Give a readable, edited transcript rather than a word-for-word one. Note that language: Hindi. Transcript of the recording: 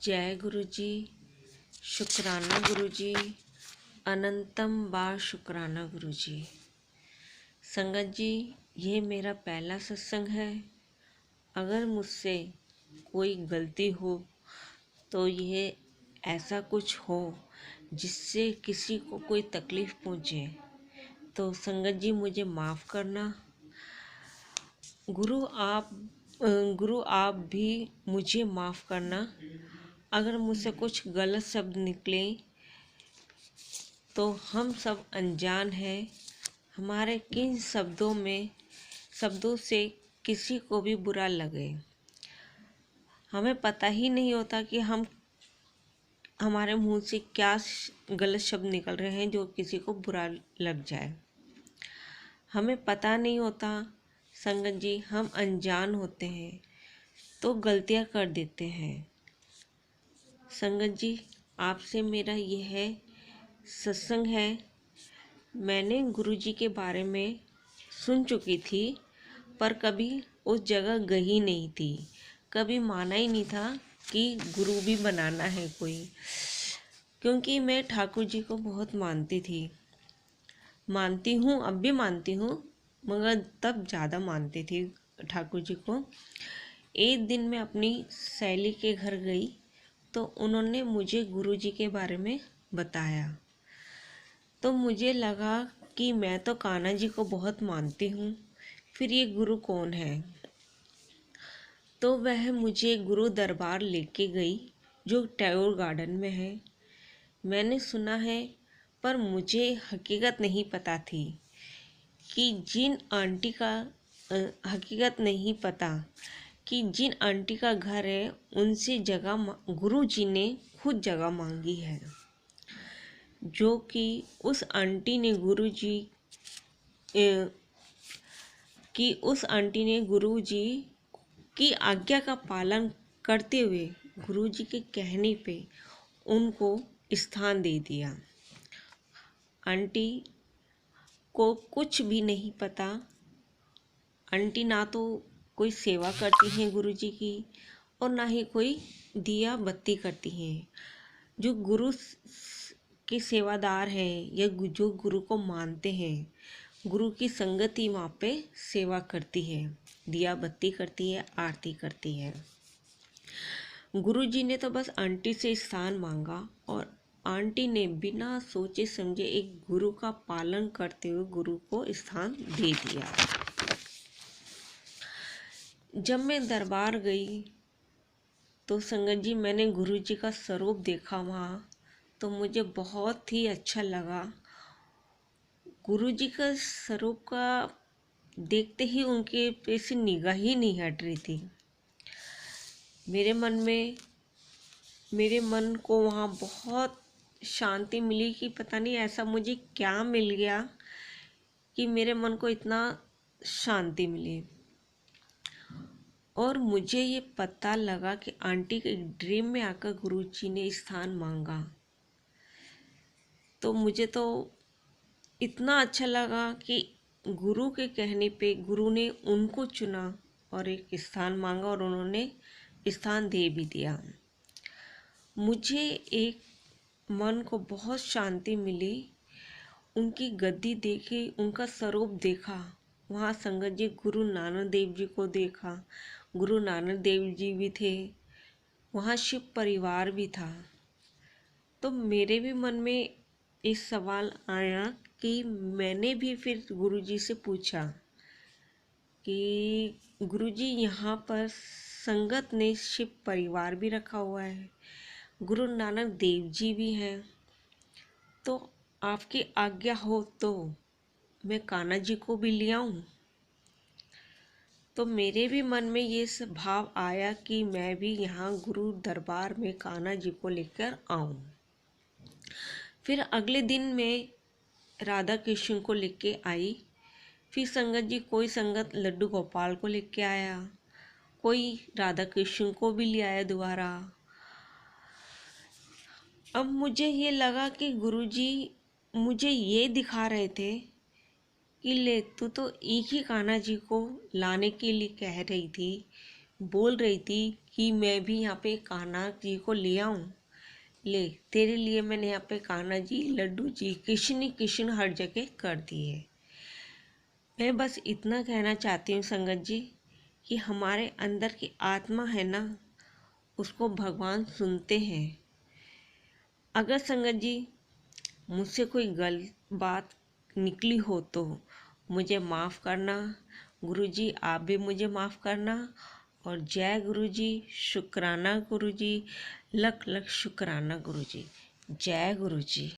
जय गुरु जी। शुक्राना गुरु जी। अनंतम बार शुक्राना गुरु जी। संगत जी, ये मेरा पहला सत्संग है। अगर मुझसे कोई गलती हो तो यह ऐसा कुछ हो जिससे किसी को कोई तकलीफ़ पहुँचे तो संगत जी मुझे माफ़ करना। गुरु आप भी मुझे माफ़ करना। अगर मुझसे कुछ गलत शब्द निकले तो हम सब अनजान हैं। हमारे किन शब्दों से किसी को भी बुरा लगे, हमें पता ही नहीं होता कि हमारे मुंह से क्या गलत शब्द निकल रहे हैं जो किसी को बुरा लग जाए। हमें पता नहीं होता संगत जी, हम अनजान होते हैं तो गलतियां कर देते हैं। संगत जी, आपसे मेरा यह सत्संग है। मैंने गुरु जी के बारे में सुन चुकी थी पर कभी उस जगह गई नहीं थी। कभी माना ही नहीं था कि गुरु भी बनाना है कोई, क्योंकि मैं ठाकुर जी को बहुत मानती हूँ, अब भी मानती हूँ, मगर तब ज़्यादा मानती थी ठाकुर जी को। एक दिन मैं अपनी सहेली के घर गई तो उन्होंने मुझे गुरु जी के बारे में बताया। तो मुझे लगा कि मैं तो कान्हा जी को बहुत मानती हूँ, फिर ये गुरु कौन है। तो वह मुझे गुरु दरबार लेके गई जो टैगोर गार्डन में है। मैंने सुना है पर मुझे हकीकत नहीं पता थी कि जिन आंटी का घर है उनसे गुरु जी ने खुद जगह मांगी है, जो कि उस आंटी ने गुरु जी की आज्ञा का पालन करते हुए गुरु जी के कहने पे उनको स्थान दे दिया। आंटी को कुछ भी नहीं पता। आंटी ना तो कोई सेवा करती हैं गुरु जी की और ना ही कोई दिया बत्ती करती हैं। जो गुरु के सेवादार हैं या जो गुरु को मानते हैं, गुरु की संगति वहाँ पे सेवा करती है, दिया बत्ती करती है, आरती करती है। गुरु जी ने तो बस आंटी से स्थान मांगा और आंटी ने बिना सोचे समझे एक गुरु का पालन करते हुए गुरु को स्थान दे दिया। जब मैं दरबार गई तो संगत जी मैंने गुरु जी का स्वरूप देखा वहाँ, तो मुझे बहुत ही अच्छा लगा। गुरु जी का स्वरूप का देखते ही उनके पे से निगाह ही नहीं हट रही थी। मेरे मन को वहाँ बहुत शांति मिली कि पता नहीं ऐसा मुझे क्या मिल गया कि मेरे मन को इतना शांति मिली। और मुझे ये पता लगा कि आंटी के ड्रीम में आकर गुरु जी ने स्थान मांगा, तो मुझे तो इतना अच्छा लगा कि गुरु के कहने पे गुरु ने उनको चुना और एक स्थान मांगा और उन्होंने स्थान दे भी दिया। मुझे एक मन को बहुत शांति मिली। उनकी गद्दी देखी, उनका स्वरूप देखा। वहाँ संगत जी गुरु नानक देव जी को देखा। गुरु नानक देव जी भी थे वहाँ, शिव परिवार भी था। तो मेरे भी मन में एक सवाल आया कि मैंने भी फिर गुरु जी से पूछा कि गुरु जी, यहाँ पर संगत ने शिव परिवार भी रखा हुआ है, गुरु नानक देव जी भी हैं, तो आपकी आज्ञा हो तो मैं कान्हा जी को भी ले आऊं। तो मेरे भी मन में ये भाव आया कि मैं भी यहाँ गुरु दरबार में कान्हा जी को लेकर आऊं। फिर अगले दिन मैं राधा कृष्ण को लेके आई। फिर संगत जी कोई संगत लड्डू गोपाल को लेके आया, कोई राधा कृष्ण को भी ले आया दोबारा। अब मुझे ये लगा कि गुरुजी मुझे ये दिखा रहे थे कि ले तू तो एक ही कान्हा जी को लाने के लिए कह रही थी, बोल रही थी कि मैं भी यहाँ पे कान्हा जी को ले आऊँ। ले, तेरे लिए मैंने यहाँ पे कान्हा जी, लड्डू जी, कृष्ण ही कृष्ण हर जगह कर दिए। मैं बस इतना कहना चाहती हूँ संगत जी कि हमारे अंदर की आत्मा है ना, उसको भगवान सुनते हैं। अगर संगत जी मुझसे कोई गलत बात निकली हो तो मुझे माफ़ करना। गुरुजी आप भी मुझे माफ़ करना। और जय गुरुजी, शुक्राना गुरुजी, लख लख शुक्राना गुरुजी। जय गुरुजी।